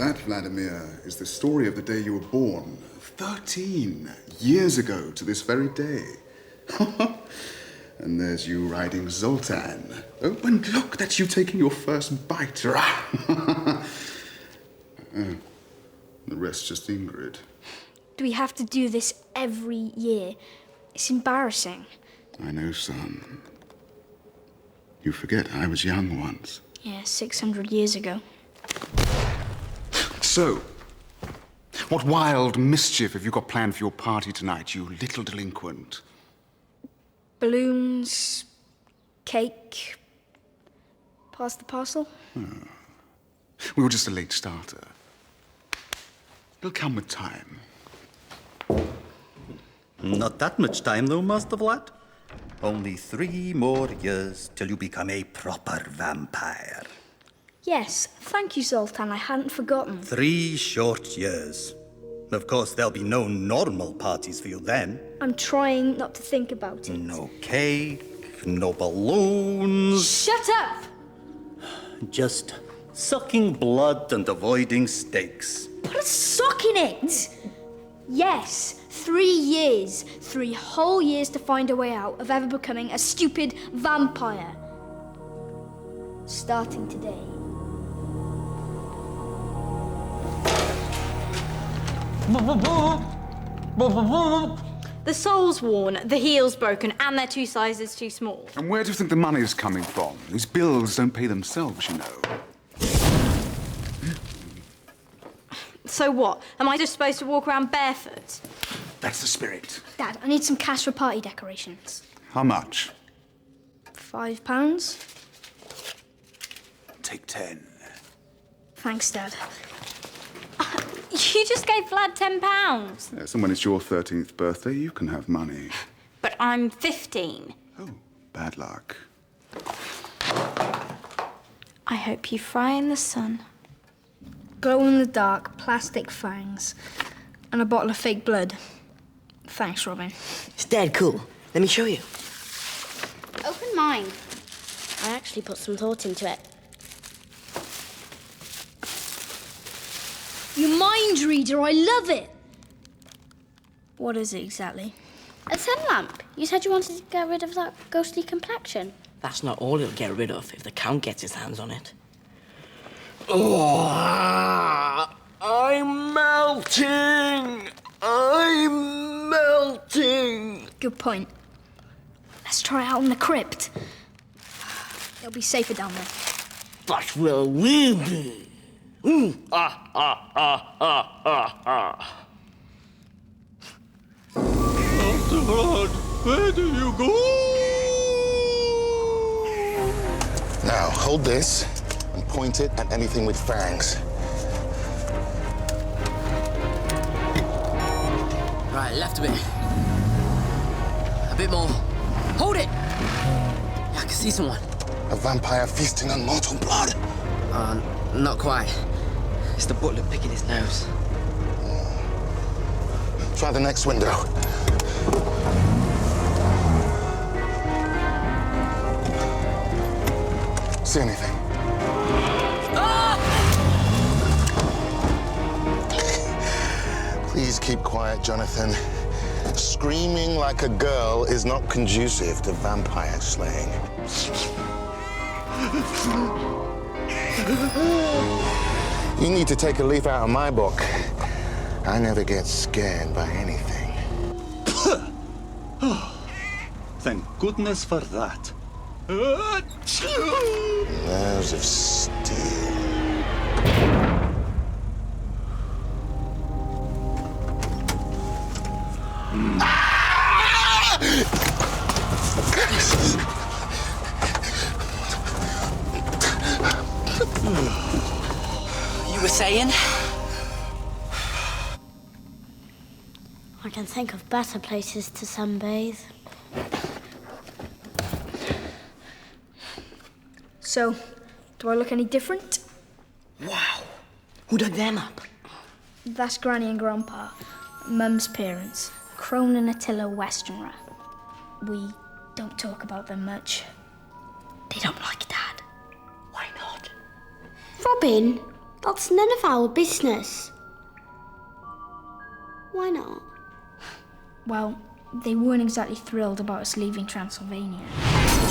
that, Vladimir, is the story of the day you were born. 13 years ago to this very day. And there's you riding Zoltan. Oh, and look, that's you taking your first bite. The rest just Ingrid. Do we have to do this every year? It's embarrassing. I know, son. You forget I was young once. Yeah, 600 years ago. So, what wild mischief have you got planned for your party tonight, you little delinquent? Balloons, cake. Pass the parcel? Oh. We were just a late starter. It'll come with time. Not that much time, though, Master Vlad. Only 3 more years till you become a proper vampire. Yes, thank you, Zoltan. I hadn't forgotten. 3 short years. Of course, there'll be no normal parties for you then. I'm trying not to think about it. No cake, no balloons. Shut up! Just sucking blood and avoiding steaks. Put a sock in it! Yes, 3 years. 3 whole years to find a way out of ever becoming a stupid vampire. Starting today. The sole's worn, the heel's broken, and they're 2 sizes too small. And where do you think the money's coming from? These bills don't pay themselves, you know. So what? Am I just supposed to walk around barefoot? That's the spirit. Dad, I need some cash for party decorations. How much? £5? Take 10. Thanks, Dad. You just gave Vlad £10. Yes, and when it's your 13th birthday, you can have money. But I'm 15. Oh, bad luck. I hope you fry in the sun. Glow-in-the-dark plastic fangs and a bottle of fake blood. Thanks, Robin. It's dead cool. Let me show you. Open mine. I actually put some thought into it. You mind reader, I love it! What is it exactly? A sun lamp. You said you wanted to get rid of that ghostly complexion. That's not all it'll get rid of if the Count gets his hands on it. Oh, I'm melting! I'm melting! Good point. Let's try it out in the crypt. It'll be safer down there. But will we be? Where do you go? Now, hold this and point it at anything with fangs. Right, left a bit. A bit more. Hold it! Yeah, I can see someone. A vampire feasting on mortal blood. Not quite. It's the butler picking his nose. Try the next window. See anything? Please keep quiet, Jonathan. Screaming like a girl is not conducive to vampire slaying. You need to take a leaf out of my book. I never get scared by anything. Thank goodness for that. Nerves of steel. You were saying? I can think of better places to sunbathe. So, do I look any different? Wow. Who dug them up? That's Granny and Grandpa, Mum's parents, Crone and Attila Westenra. We don't talk about them much. They don't like Dad. Why not? Robin, That's none of our business. Why not? Well, they weren't exactly thrilled about us leaving Transylvania.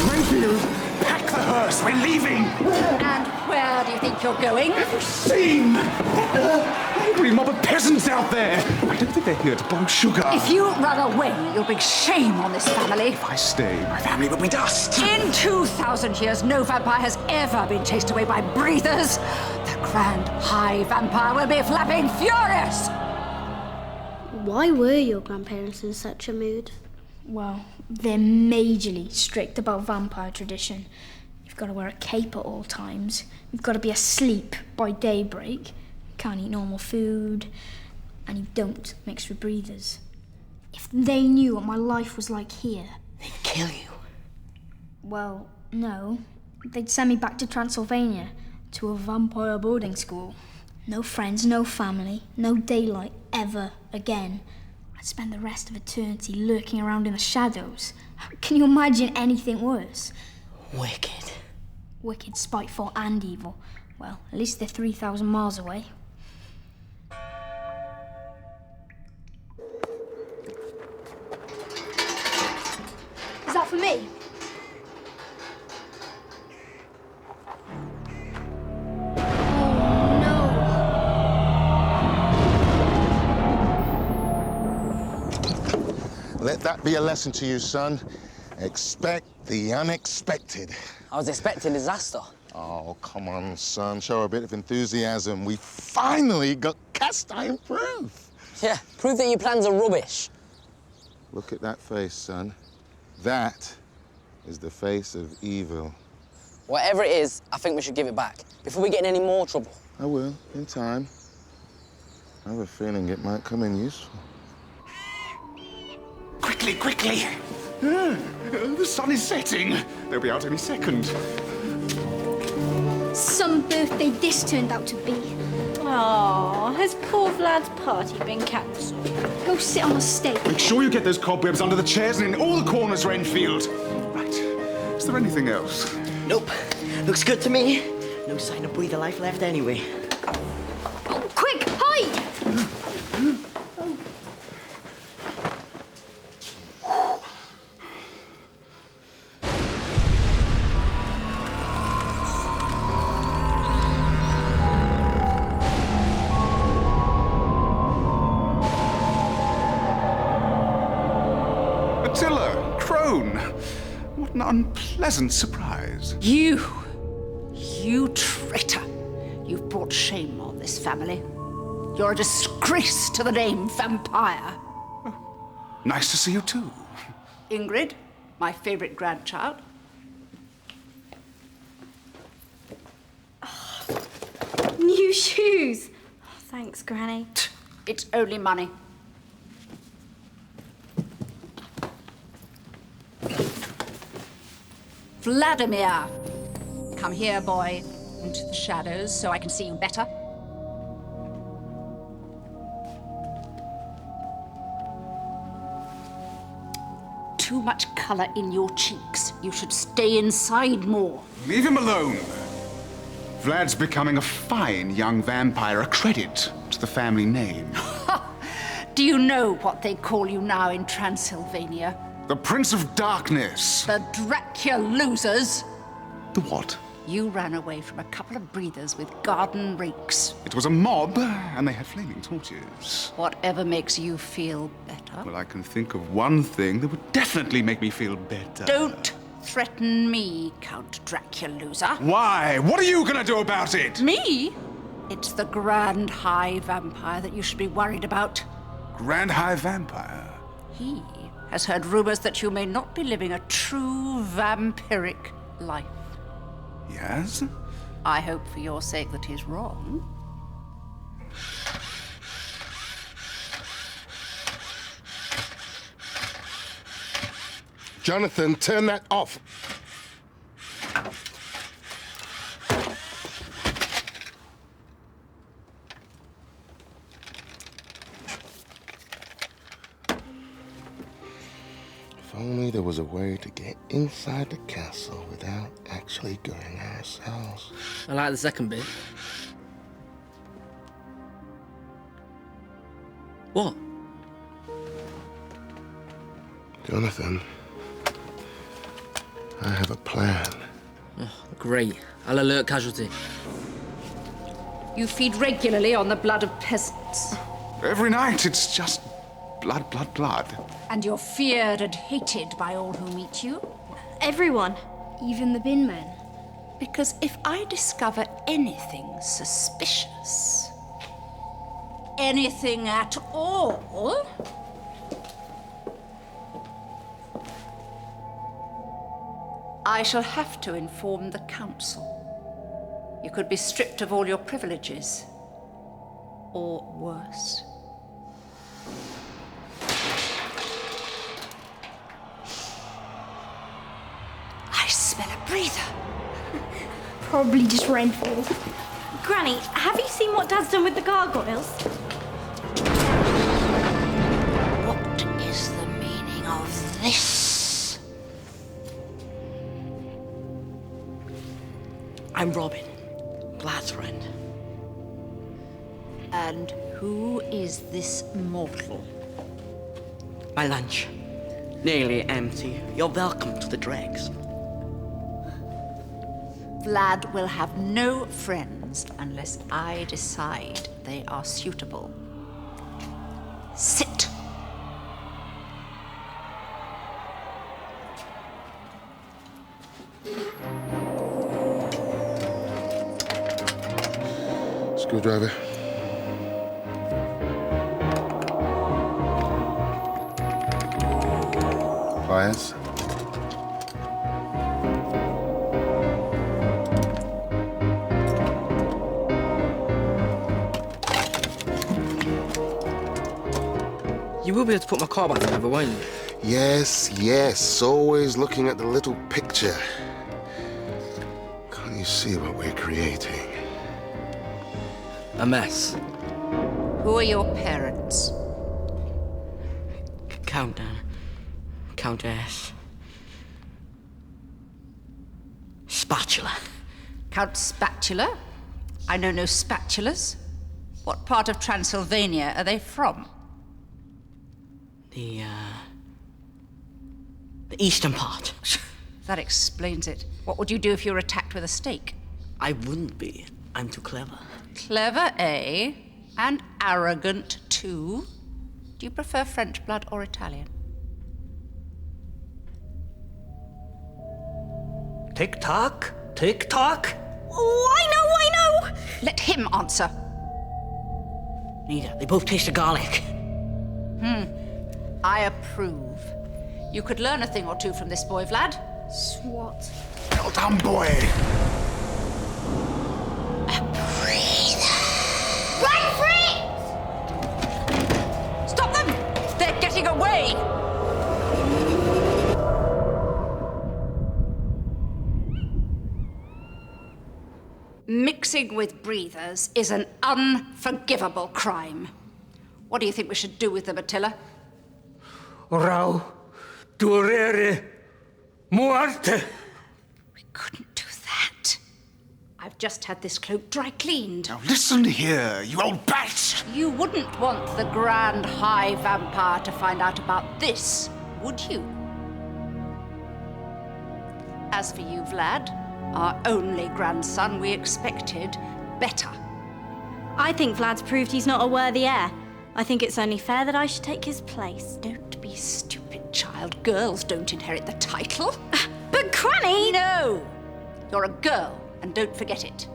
Renfield, pack the hearse, we're leaving! And where do you think you're going? Seen! Angry mob of peasants out there! I don't think they're here to borrow sugar. If you run away, you'll bring shame on this family. If I stay, my family will be dust. In 2,000 years, no vampire has ever been chased away by breathers. The grand high vampire will be flapping furious. Why were your grandparents in such a mood? Well, they're majorly strict about vampire tradition. You've got to wear a cape at all times. You've got to be asleep by daybreak. Can't eat normal food. And you don't mix with breathers. If they knew what my life was like here... They'd kill you. Well, no. They'd send me back to Transylvania, to a vampire boarding school. No friends, no family, no daylight ever again. I'd spend the rest of eternity lurking around in the shadows. Can you imagine anything worse? Wicked. Wicked, spiteful, and evil. Well, at least they're 3,000 miles away. Is that for me? Let that be a lesson to you, son. Expect the unexpected. I was expecting disaster. Oh, come on, son. Show a bit of enthusiasm. We finally got cast iron proof. Yeah, prove that your plans are rubbish. Look at that face, son. That is the face of evil. Whatever it is, I think we should give it back before we get in any more trouble. I will, in time. I have a feeling it might come in useful. Quickly, quickly! The sun is setting. They'll be out any second. Some birthday this turned out to be. Oh, has poor Vlad's party been cancelled? Go sit on a stake. Make sure you get those cobwebs under the chairs and in all the corners, Renfield. Right. Is there anything else? Nope. Looks good to me. No sign of breather life left anyway. Oh, quick, hide! Attila, Crone. What an unpleasant surprise. You traitor. You've brought shame on this family. You're a disgrace to the name vampire. Nice to see you too. Ingrid, my favorite grandchild. New shoes. Oh, thanks, Granny. It's only money. Vladimir, come here, boy, into the shadows so I can see you better. Too much color in your cheeks. You should stay inside more. Leave him alone. Vlad's becoming a fine young vampire, a credit to the family name. Do you know what they call you now in Transylvania? The Prince of Darkness. The Dracula losers. The what? You ran away from a couple of breathers with garden rakes. It was a mob, and they had flaming torches. Whatever makes you feel better. Well, I can think of one thing that would definitely make me feel better. Don't threaten me, Count Dracula loser. Why? What are you gonna do about it? Me? It's the Grand High Vampire that you should be worried about. Grand High Vampire? He has heard rumors that you may not be living a true vampiric life. Yes? I hope for your sake that he's wrong. Jonathan, turn that off. If only there was a way to get inside the castle without actually going ourselves. I like the second bit. What? Jonathan, I have a plan. Oh, great. I'll alert casualty. You feed regularly on the blood of peasants. Every night, it's just blood, blood, blood. And you're feared and hated by all who meet you. Everyone. Even the bin men. Because if I discover anything suspicious, anything at all, I shall have to inform the council. You could be stripped of all your privileges, or worse. I smell a breather. Probably just rainfall. Granny, have you seen what Dad's done with the gargoyles? What is the meaning of this? I'm Robin, Vlad's friend. And who is this mortal? My lunch. Nearly empty. You're welcome to the dregs. Vlad will have no friends unless I decide they are suitable. Sit. Screwdriver. Pliers. You will be able to put my car back together, won't you? Yes, yes. Always looking at the little picture. Can't you see what we're creating? A mess. Who are your parents? Countess. Spatula. Count Spatula? I know no spatulas. What part of Transylvania are they from? The eastern part. That explains it. What would you do if you were attacked with a stake? I wouldn't be. I'm too clever. Clever, eh? And arrogant, too? Do you prefer French blood or Italian? Tick-tock? Tick-tock? Oh, I know! Let him answer. Neither. They both taste of garlic. I approve. You could learn a thing or two from this boy, Vlad. Swat. Well done, boy. Run free! Stop them! They're getting away! Mixing with breathers is an unforgivable crime. What do you think we should do with them, Attila? Rau, durere, muerte. We couldn't do that. I've just had this cloak dry cleaned. Now listen here, you old bat! You wouldn't want the Grand High Vampire to find out about this, would you? As for you, Vlad, our only grandson, we expected better. I think Vlad's proved he's not a worthy heir. I think it's only fair that I should take his place. Don't be stupid, child. Girls don't inherit the title. But Granny! No! You're a girl, and don't forget it.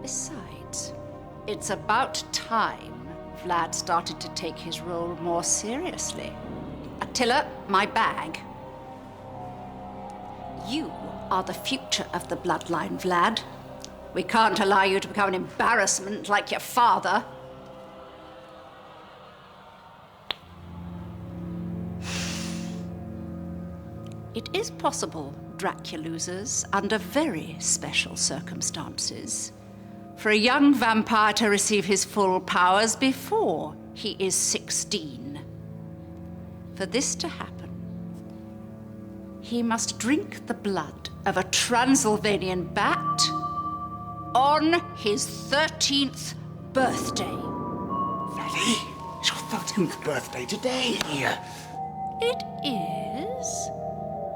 Besides, it's about time Vlad started to take his role more seriously. Attila, my bag. You are the future of the bloodline, Vlad. We can't allow you to become an embarrassment like your father. It is possible, Dracula losers, under very special circumstances, for a young vampire to receive his full powers before he is 16. For this to happen, he must drink the blood of a Transylvanian bat on his 13th birthday. Vladdy, it's your 13th birthday today. It is?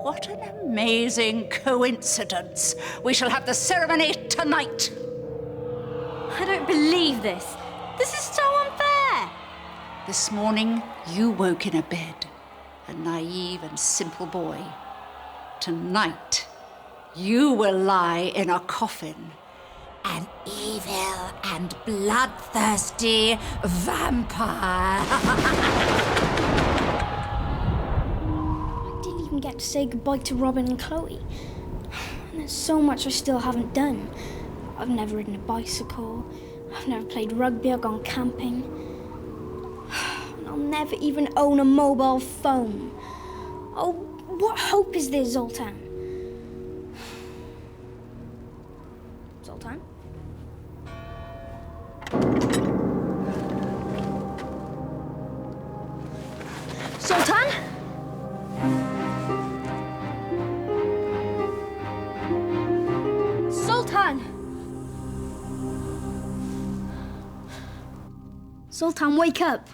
What an amazing coincidence. We shall have the ceremony tonight. I don't believe this. This is so unfair. This morning, you woke in a bed, a naive and simple boy. Tonight, you will lie in a coffin, an evil and bloodthirsty vampire. I didn't even get to say goodbye to Robin and Chloe. And there's so much I still haven't done. I've never ridden a bicycle. I've never played rugby or gone camping. And I'll never even own a mobile phone. Oh, what hope is there, Zoltan? Zoltan? Zoltan? Zoltan! Zoltan, wake up.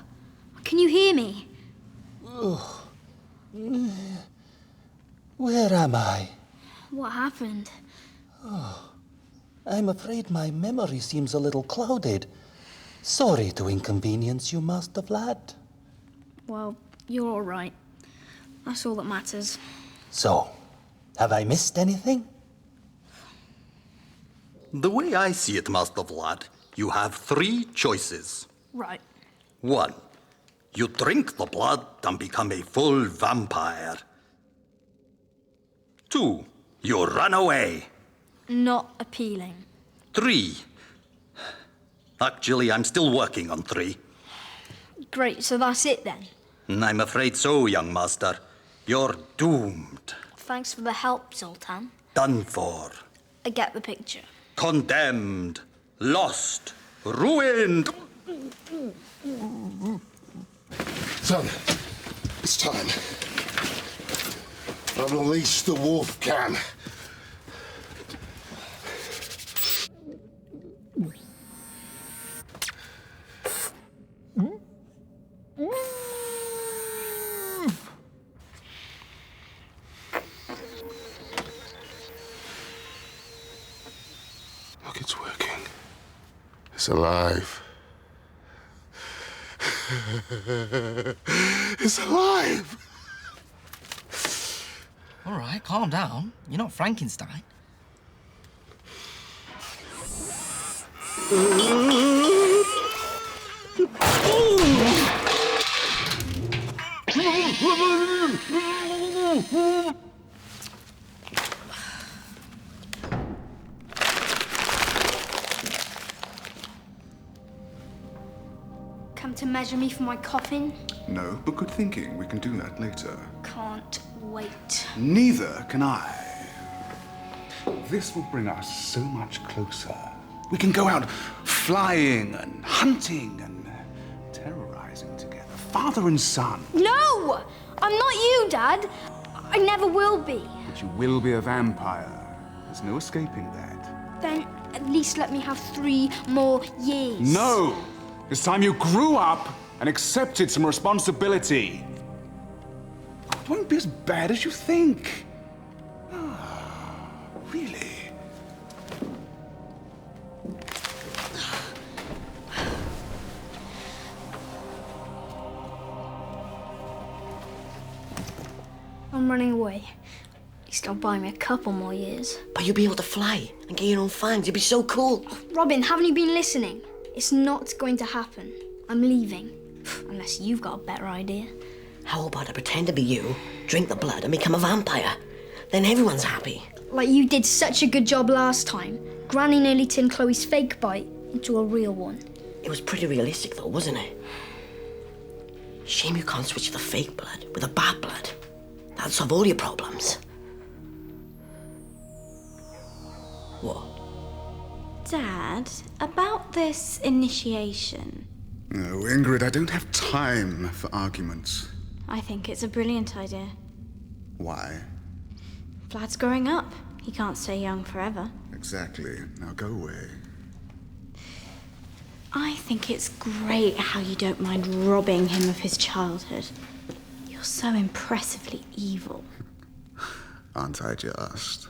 Can you hear me? Where am I? What happened? I'm afraid my memory seems a little clouded. Sorry to inconvenience you, Master Vlad. Well, you're all right. That's all that matters. So, have I missed anything? The way I see it, Master Vlad, you have 3 choices. Right. 1. You drink the blood and become a full vampire. 2. You run away. Not appealing. 3. Actually, I'm still working on 3. Great, so that's it then. I'm afraid so, young master. You're doomed. Thanks for the help, Zoltan. Done for. I get the picture. Condemned. Lost. Ruined. Son, it's time. Unleash the wolf can. Look, it's working. It's alive. It's alive! All right, calm down. You're not Frankenstein. Come to measure me for my coffin? No, but good thinking. We can do that later. Can't wait. Neither can I. This will bring us so much closer. We can go out flying and hunting and terrorizing together. Father and son. No! I'm not you, Dad. I never will be. But you will be a vampire. There's no escaping that. Then at least let me have 3 more years. No! It's time you grew up and accepted some responsibility. It won't be as bad as you think. Really? I'm running away. He's gonna buy me a couple more years. But you'll be able to fly and get your own fangs. You'll be so cool. Robin, haven't you been listening? It's not going to happen. I'm leaving. Unless you've got a better idea. How about I pretend to be you, drink the blood, and become a vampire? Then everyone's happy. Like you did such a good job last time. Granny nearly turned Chloe's fake bite into a real one. It was pretty realistic, though, wasn't it? Shame you can't switch the fake blood with the bad blood. That'd solve all your problems. What? Dad, about this initiation. No, Ingrid, I don't have time for arguments. I think it's a brilliant idea. Why? Vlad's growing up. He can't stay young forever. Exactly. Now go away. I think it's great how you don't mind robbing him of his childhood. You're so impressively evil. Aren't I just?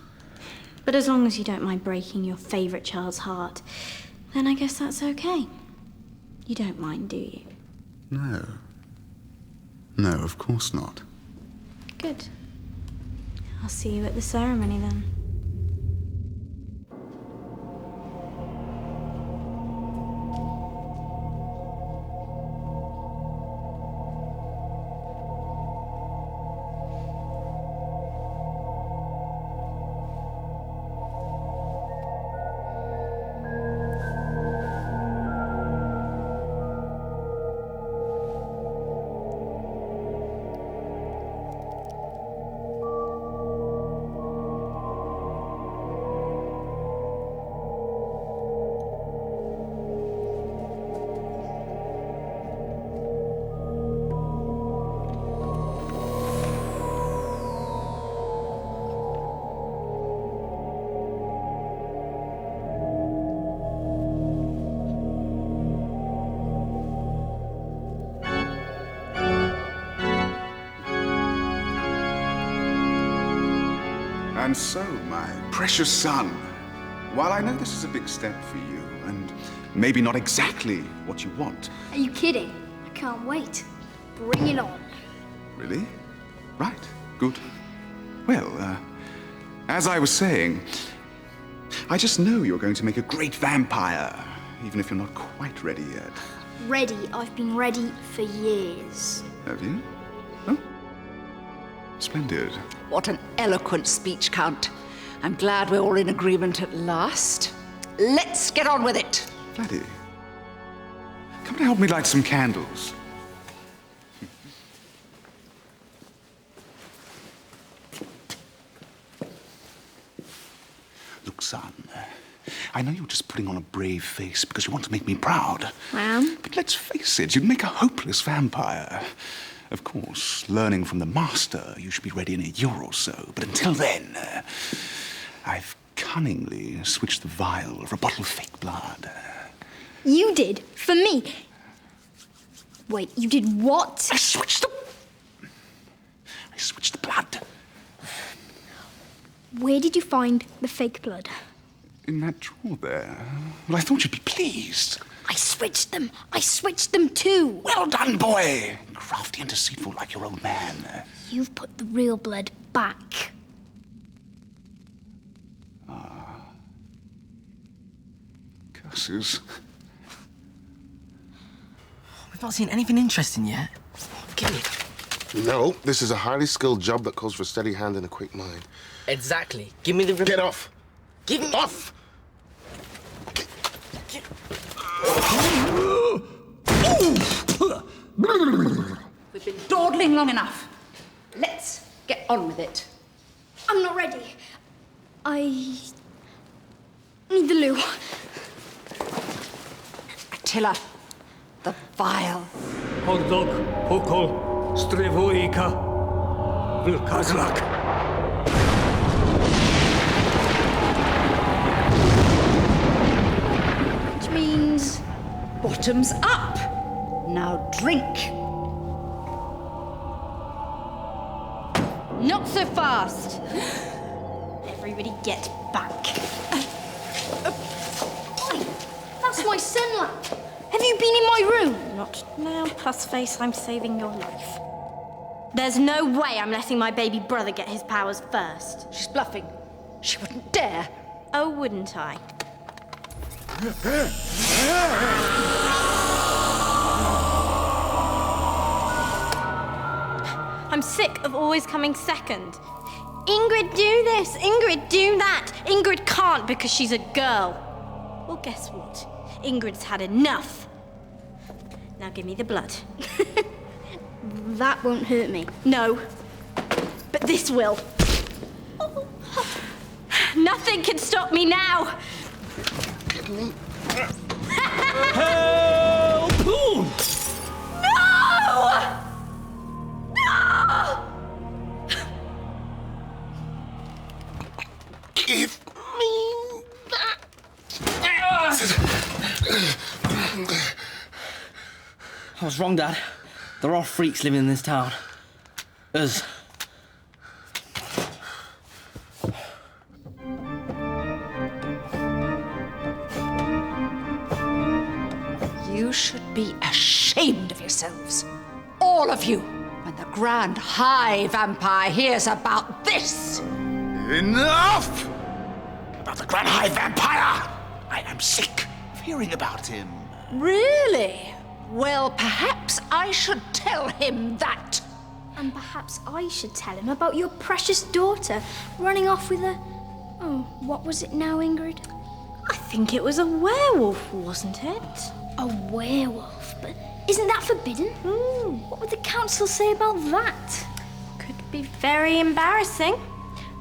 But as long as you don't mind breaking your favourite child's heart, then I guess that's okay. You don't mind, do you? No. No, of course not. Good. I'll see you at the ceremony then. And so, my precious son, while I know this is a big step for you, and maybe not exactly what you want... Are you kidding? I can't wait. Bring it on. Really? Right. Good. Well, as I was saying, I just know you're going to make a great vampire, even if you're not quite ready yet. Ready? I've been ready for years. Have you? Oh. Splendid. What an eloquent speech, Count. I'm glad we're all in agreement at last. Let's get on with it. Vladdy, come and help me light some candles. Look, son, I know you're just putting on a brave face because you want to make me proud. I am? But let's face it, you'd make a hopeless vampire. Of course, learning from the master, you should be ready in a year or so. But until then, I've cunningly switched the vial for a bottle of fake blood. You did? For me? Wait, you did what? I switched the blood. Where did you find the fake blood? In that drawer there. Well, I thought you'd be pleased. I switched them. I switched them too. Well done, boy. Crafty and deceitful like your old man. You've put the real blood back. Curses. We've not seen anything interesting yet. Give me. No, this is a highly skilled job that calls for a steady hand and a quick mind. Exactly. Give me the... Get off! Give me... Off! We've been dawdling long enough. Let's get on with it. I'm not ready. I need the loo. Attila, the vial. Hordog, Pokol, Strevoika, Vilkazlak. Which means... Bottoms up. Now drink. Not so fast. Everybody get back. That's my sun lamp. Have you been in my room? Not now, Pussface. I'm saving your life. There's no way I'm letting my baby brother get his powers first. She's bluffing. She wouldn't dare. Oh, wouldn't I? I'm sick of always coming second. Ingrid, do this. Ingrid, do that. Ingrid can't because she's a girl. Well, guess what? Ingrid's had enough. Now give me the blood. That won't hurt me. No, but this will. Nothing can stop me now. Help! No! No! Give me that. I was wrong, Dad. There are freaks living in this town. Us. You should be ashamed of yourselves. All of you. When the Grand High Vampire hears about this. Enough! About the Grand High Vampire! I am sick of hearing about him. Really? Well, perhaps I should tell him that. And perhaps I should tell him about your precious daughter running off with a... Oh, what was it now, Ingrid? I think it was a werewolf, wasn't it? A werewolf? But isn't that forbidden? What would the council say about that? Could be very embarrassing.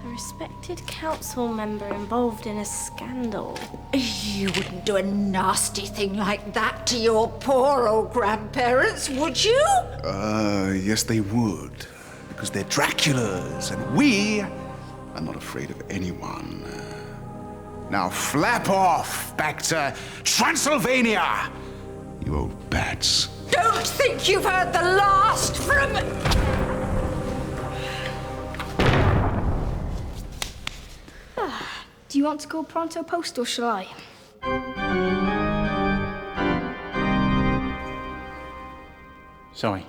A respected council member involved in a scandal. You wouldn't do a nasty thing like that to your poor old grandparents, would you? Yes, they would. Because they're Draculas, and we are not afraid of anyone. Now flap off back to Transylvania, you old bats. Don't think you've heard the last from... Do you want to go pronto post or shall I? Sorry.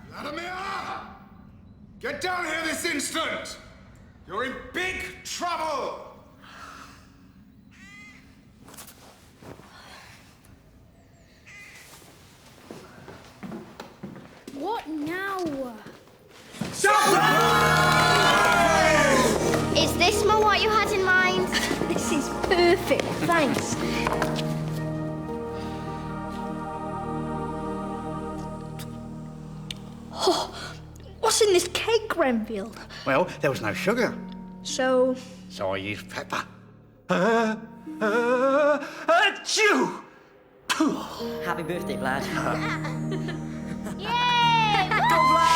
Vladimir! Get down here this instant! You're in big trouble! What now? Is this more what you had in mind? This is perfect, thanks. Oh, what's in this cake, Grenville? Well, there was no sugar, So, so I used pepper. Achoo! Happy birthday, lad. Yay! Go, Vlad!